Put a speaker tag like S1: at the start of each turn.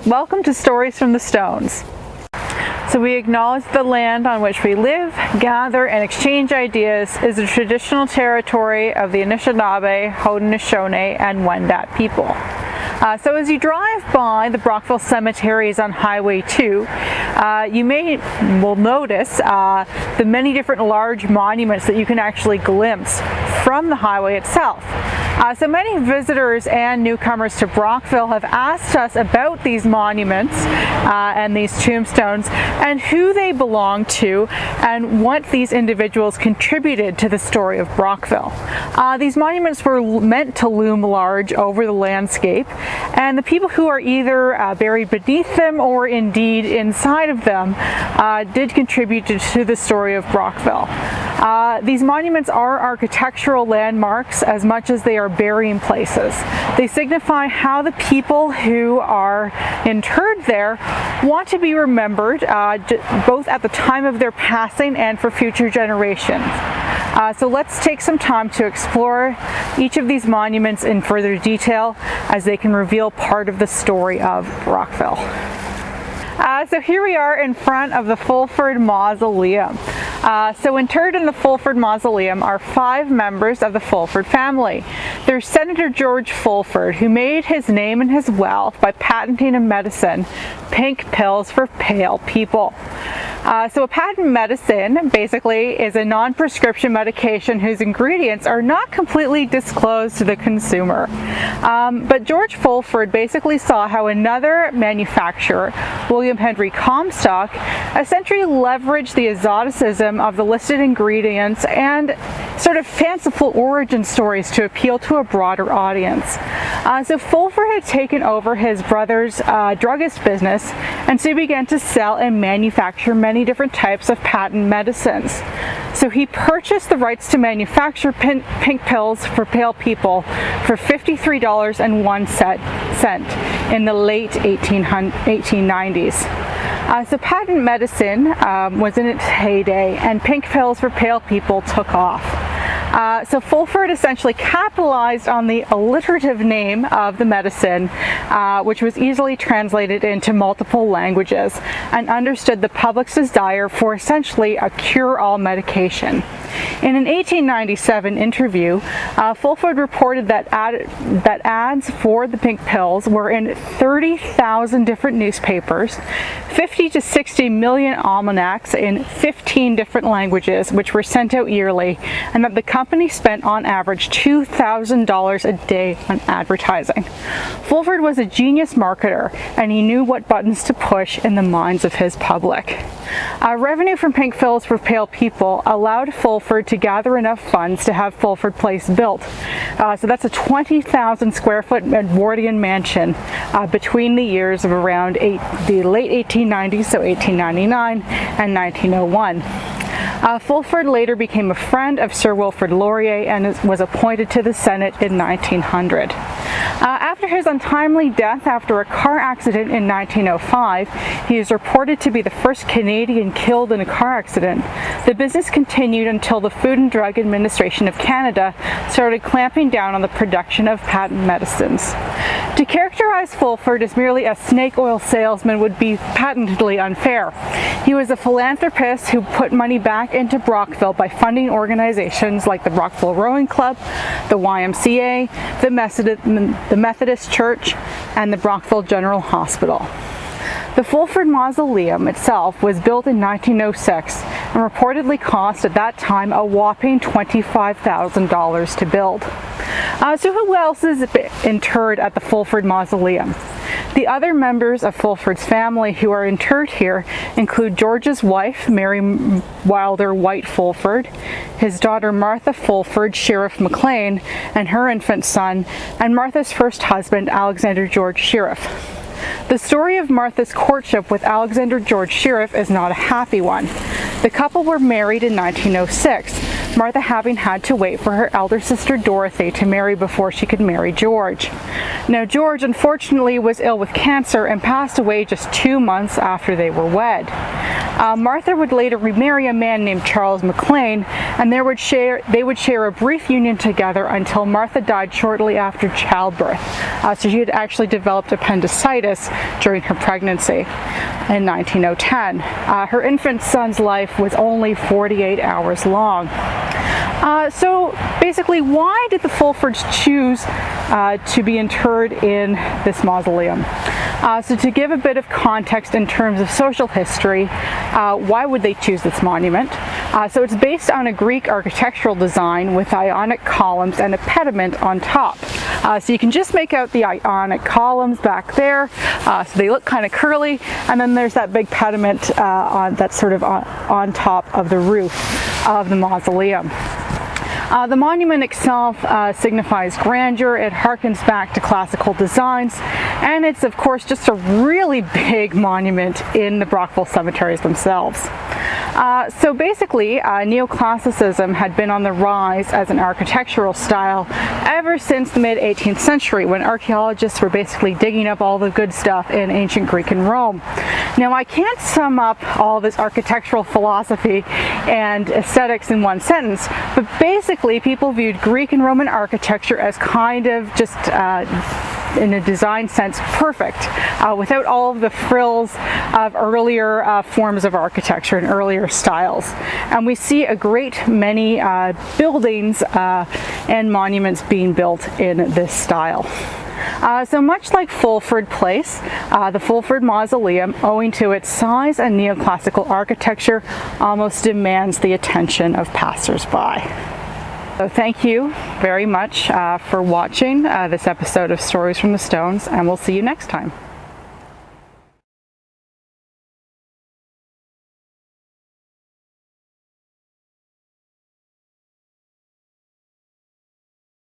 S1: Welcome to Stories from the Stones. So we acknowledge the land on which we live, gather, and exchange ideas is the traditional territory of the Anishinaabe, Haudenosaunee, and Wendat people. So as you drive by the Brockville cemeteries on Highway 2, you will notice the many different large monuments that you can actually glimpse from the highway itself. So many visitors and newcomers to Brockville have asked us about these monuments and these tombstones and who they belong to and what these individuals contributed to the story of Brockville. These monuments were meant to loom large over the landscape, and the people who are either buried beneath them or indeed inside of them did contribute to the story of Brockville. These monuments are architectural landmarks as much as they are burying places. They signify how the people who are interred there want to be remembered, both at the time of their passing and for future generations. So let's take some time to explore each of these monuments in further detail as they can reveal part of the story of Brockville. So here we are in front of the Fulford Mausoleum. So interred in the Fulford Mausoleum are 5 members of the Fulford family. There's Senator George Fulford, who made his name and his wealth by patenting a medicine, pink pills for pale people. So a patent medicine basically is a non-prescription medication whose ingredients are not completely disclosed to the consumer. But George Fulford basically saw how another manufacturer, William Henry Comstock, essentially leveraged the exoticism of the listed ingredients and sort of fanciful origin stories to appeal to a broader audience. So Fulford had taken over his brother's druggist business, and so he began to sell and manufacture many different types of patent medicines. So he purchased the rights to manufacture pink pills for pale people for $53.01 in the late 1890s. So patent medicine was in its heyday, and pink pills for pale people took off. So Fulford essentially capitalized on the alliterative name of the medicine, which was easily translated into multiple languages, and understood the public's desire for essentially a cure-all medication. In an 1897 interview, Fulford reported that ads for the pink pills were in 30,000 different newspapers, 50 to 60 million almanacs in 15 different languages, which were sent out yearly, and that the company spent on average $2,000 a day on advertising. Fulford was a genius marketer, and he knew what buttons to push in the minds of his public. Revenue from pink pills for pale people allowed Fulford to gather enough funds to have Fulford Place built. So that's a 20,000 square foot Edwardian mansion between the years of around the late 1890s, so 1899 and 1901. Fulford later became a friend of Sir Wilfrid Laurier and was appointed to the Senate in 1900. After his untimely death after a car accident in 1905, he is reported to be the first Canadian killed in a car accident. The business continued until the Food and Drug Administration of Canada started clamping down on the production of patent medicines. To characterize Fulford as merely a snake oil salesman would be patently unfair. He was a philanthropist who put money back into Brockville by funding organizations like the Brockville Rowing Club, the YMCA, the Methodist Church, and the Brockville General Hospital. The Fulford Mausoleum itself was built in 1906 and reportedly cost at that time a whopping $25,000 to build. So who else is interred at the Fulford Mausoleum? The other members of Fulford's family who are interred here include George's wife, Mary Wilder White Fulford, his daughter Martha Fulford, Sheriff McLean, and her infant son, and Martha's first husband, Alexander George Sheriff. The story of Martha's courtship with Alexander George Sheriff is not a happy one. The couple were married in 1906, Martha having had to wait for her elder sister Dorothy to marry before she could marry George. Now George unfortunately was ill with cancer and passed away just 2 months after they were wed. Martha would later remarry a man named Charles McLean, and they would share a brief union together until Martha died shortly after childbirth. So she had actually developed appendicitis during her pregnancy in 1910. Her infant son's life was only 48 hours long. So basically, why did the Fulfords choose to be interred in this mausoleum? So to give a bit of context in terms of social history, why would they choose this monument? So it's based on a Greek architectural design with Ionic columns and a pediment on top. So you can just make out the Ionic columns back there. So they look kind of curly, and then there's that big pediment that's sort of on top of the roof of the mausoleum. The monument itself signifies grandeur. It harkens back to classical designs, and it's of course just a really big monument in the Brockville cemeteries themselves. So basically, neoclassicism had been on the rise as an architectural style ever since the mid-18th century, when archaeologists were basically digging up all the good stuff in ancient Greek and Rome. Now, I can't sum up all this architectural philosophy and aesthetics in one sentence, but basically people viewed Greek and Roman architecture as kind of just in a design sense perfect, without all of the frills of earlier forms of architecture and earlier styles. And we see a great many buildings and monuments being built in this style. So much like Fulford Place, the Fulford Mausoleum, owing to its size and neoclassical architecture, almost demands the attention of passers-by. So thank you very much for watching this episode of Stories from the Stones, and we'll see you next time.